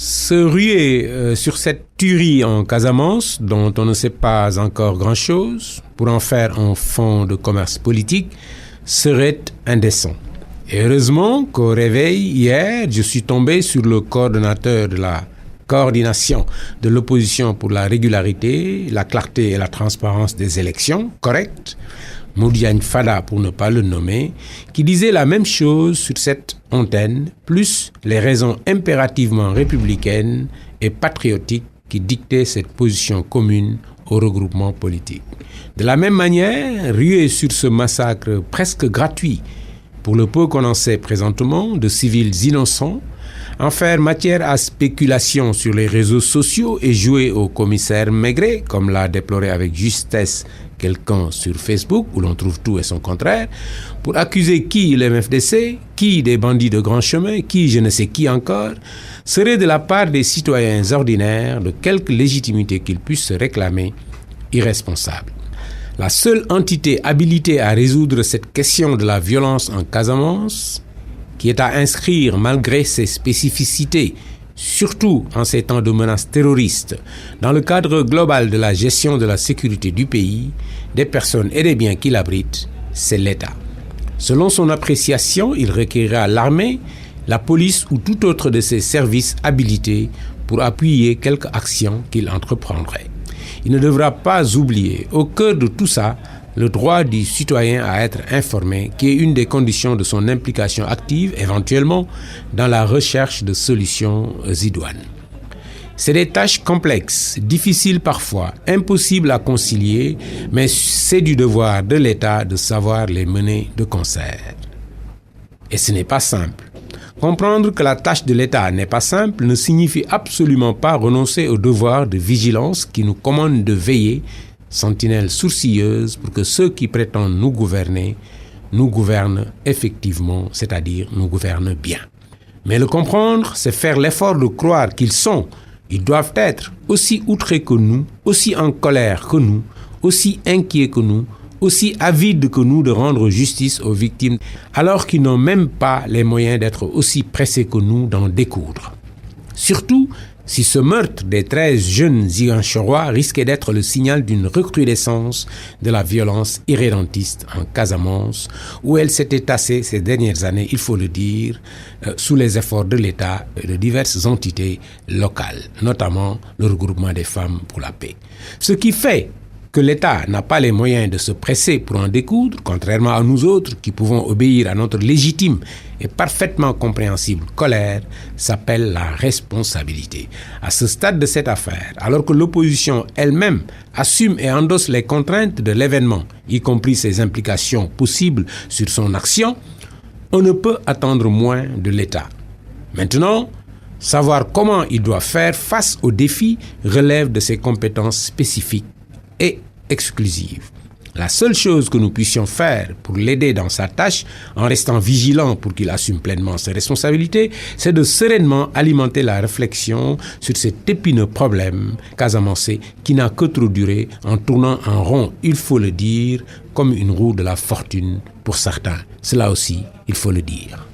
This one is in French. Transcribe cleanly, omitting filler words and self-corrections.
Se ruer sur cette tuerie en Casamance, dont on ne sait pas encore grand-chose, pour en faire un fonds de commerce politique, serait indécent. Et heureusement qu'au réveil, hier, je suis tombé sur le coordonnateur de la coordination de l'opposition pour la régularité, la clarté et la transparence des élections, correct, Modiane Fada pour ne pas le nommer, qui disait la même chose sur cette antenne, plus les raisons impérativement républicaines et patriotiques qui dictaient cette position commune au regroupement politique. De la même manière, ruer sur ce massacre presque gratuit, pour le peu qu'on en sait présentement, de civils innocents, en faire matière à spéculation sur les réseaux sociaux et jouer au commissaire Maigret, comme l'a déploré avec justesse quelqu'un sur Facebook, où l'on trouve tout et son contraire, pour accuser qui l'MFDC, qui des bandits de grand chemin, qui je ne sais qui encore, serait de la part des citoyens ordinaires, de quelque légitimité qu'ils puissent se réclamer, irresponsable. La seule entité habilitée à résoudre cette question de la violence en Casamance, qui est à inscrire malgré ses spécificités, surtout en ces temps de menaces terroristes, dans le cadre global de la gestion de la sécurité du pays, des personnes et des biens qui l'abritent, c'est l'État. Selon son appréciation, il requérera l'armée, la police ou tout autre de ses services habilités pour appuyer quelque action qu'il entreprendrait. Il ne devra pas oublier, au cœur de tout ça, le droit du citoyen à être informé, qui est une des conditions de son implication active, éventuellement, dans la recherche de solutions idoines. C'est des tâches complexes, difficiles parfois, impossibles à concilier, mais c'est du devoir de l'État de savoir les mener de concert. Et ce n'est pas simple. Comprendre que la tâche de l'État n'est pas simple ne signifie absolument pas renoncer au devoir de vigilance qui nous commande de veiller, sentinelle sourcilleuse, pour que ceux qui prétendent nous gouvernent effectivement, c'est-à-dire nous gouvernent bien. Mais le comprendre, c'est faire l'effort de croire ils doivent être aussi outrés que nous, aussi en colère que nous, aussi inquiets que nous, aussi avides que nous de rendre justice aux victimes, alors qu'ils n'ont même pas les moyens d'être aussi pressés que nous d'en découdre. Surtout, si ce meurtre des 13 jeunes Ziguinchorois risquait d'être le signal d'une recrudescence de la violence irrédentiste en Casamance, où elle s'était tassée ces dernières années, il faut le dire, sous les efforts de l'État et de diverses entités locales, notamment le regroupement des femmes pour la paix. Ce qui fait que l'État n'a pas les moyens de se presser pour en découdre, contrairement à nous autres qui pouvons obéir à notre légitime et parfaitement compréhensible colère, s'appelle la responsabilité. À ce stade de cette affaire, alors que l'opposition elle-même assume et endosse les contraintes de l'événement, y compris ses implications possibles sur son action, on ne peut attendre moins de l'État. Maintenant, savoir comment il doit faire face aux défis relève de ses compétences spécifiques et exclusive. La seule chose que nous puissions faire pour l'aider dans sa tâche, en restant vigilants pour qu'il assume pleinement ses responsabilités, c'est de sereinement alimenter la réflexion sur cet épineux problème casamancé qui n'a que trop duré en tournant en rond, il faut le dire, comme une roue de la fortune pour certains. Cela aussi, il faut le dire.